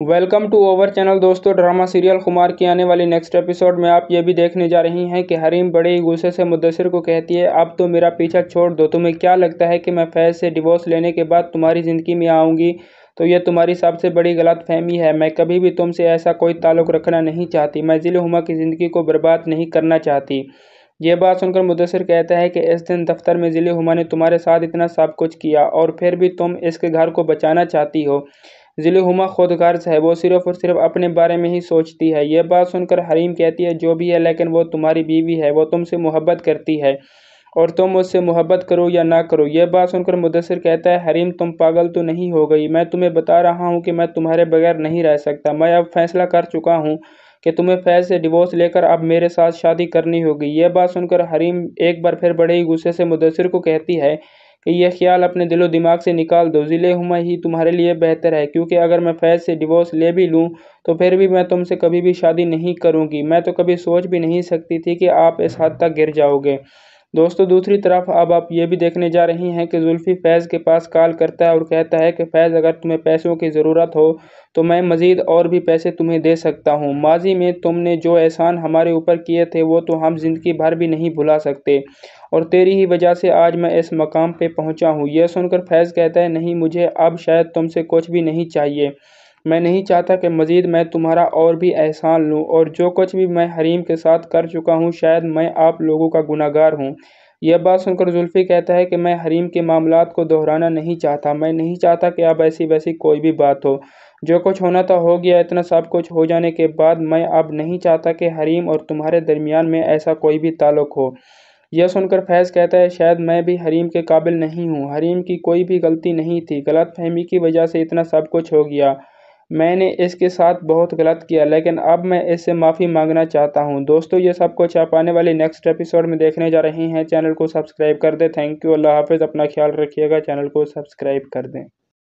Welcome to our channel. दोस्तों, drama serial Khumar की आने वाली नेक्स्ट एपिसोड में आप ये भी देखने जा रही हैं कि हरीम बड़े ही गुस्से से मुद्दसिर को कहती है, अब तो मेरा पीछा छोड़ दो। तुम्हें क्या लगता है कि मैं फैज़ से डिवोर्स लेने के बाद तुम्हारी ज़िंदगी में आऊँगी? तो ये तुम्हारी सबसे बड़ी गलतफहमी है। मैं कभी भी तुमसे ऐसा कोई ताल्लुक़ रखना नहीं चाहती। मैं ज़िले हुमा की ज़िंदगी को बर्बाद नहीं करना चाहती। ये बात सुनकर मुद्दसिर कहता है कि इस दिन दफ्तर में ज़िले हुमा ने तुम्हारे साथ इतना सब कुछ किया और फिर भी तुम इसके घर को बचाना चाहती हो। ज़िले हुमा खुदगर्ज़ है, वो सिर्फ़ और सिर्फ अपने बारे में ही सोचती है। यह बात सुनकर हरीम कहती है, जो भी है, लेकिन वो तुम्हारी बीवी है, वो तुमसे मोहब्बत करती है और तुम मुझसे मोहब्बत करो या ना करो। यह बात सुनकर मुद्दसिर कहता है, हरीम तुम पागल तो नहीं हो गई? मैं तुम्हें बता रहा हूँ कि मैं तुम्हारे बगैर नहीं रह सकता। मैं अब फैसला कर चुका हूँ कि तुम्हें फैज़ से डिवोर्स लेकर अब मेरे साथ शादी करनी होगी। यह बात सुनकर हरीम एक बार फिर बड़े ही गुस्से से मुद्दसिर को कहती है कि यह ख्याल अपने दिलो दिमाग से निकाल दो। ज़िले हुमा ही तुम्हारे लिए बेहतर है, क्योंकि अगर मैं फैज़ से डिवोर्स ले भी लूँ तो फिर भी मैं तुमसे कभी भी शादी नहीं करूँगी। मैं तो कभी सोच भी नहीं सकती थी कि आप इस हद तक गिर जाओगे। दोस्तों, दूसरी तरफ अब आप ये भी देखने जा रही हैं कि जुल्फ़ी फैज़ के पास कॉल करता है और कहता है कि फैज़, अगर तुम्हें पैसों की ज़रूरत हो तो मैं मज़ीद और भी पैसे तुम्हें दे सकता हूँ। माज़ी में तुमने जो एहसान हमारे ऊपर किए थे वो तो हम ज़िंदगी भर भी नहीं भुला सकते, और तेरी ही वजह से आज मैं इस मकाम पे पहुँचा हूँ। यह सुनकर फैज़ कहता है, नहीं, मुझे अब शायद तुमसे कुछ भी नहीं चाहिए। मैं नहीं चाहता कि मज़ीद मैं तुम्हारा और भी एहसान लूँ, और जो कुछ भी मैं हरीम के साथ कर चुका हूँ, शायद मैं आप लोगों का गुनहगार हूँ। यह बात सुनकर जुल्फ़ी कहता है कि मैं हरीम के मामलात को दोहराना नहीं चाहता। मैं नहीं चाहता कि अब ऐसी वैसी कोई भी बात हो। जो कुछ होना था हो गया। इतना सब कुछ हो जाने के बाद मैं अब नहीं चाहता कि हरीम और तुम्हारे दरमियान में ऐसा कोई भी ताल्लुक़ हो। यह सुनकर फैज़ कहता है, शायद मैं भी हरीम के काबिल नहीं हूँ। हरीम की कोई भी गलती नहीं थी। गलतफहमी की वजह से इतना सब कुछ हो गया। मैंने इसके साथ बहुत गलत किया, लेकिन अब मैं इससे माफ़ी मांगना चाहता हूँ। दोस्तों, ये सब कुछ आप आने वाले नेक्स्ट एपिसोड में देखने जा रहे हैं। चैनल को सब्सक्राइब कर दें। Thank you. अल्लाह हाफ़िज़। अपना ख्याल रखिएगा। चैनल को सब्सक्राइब कर दें।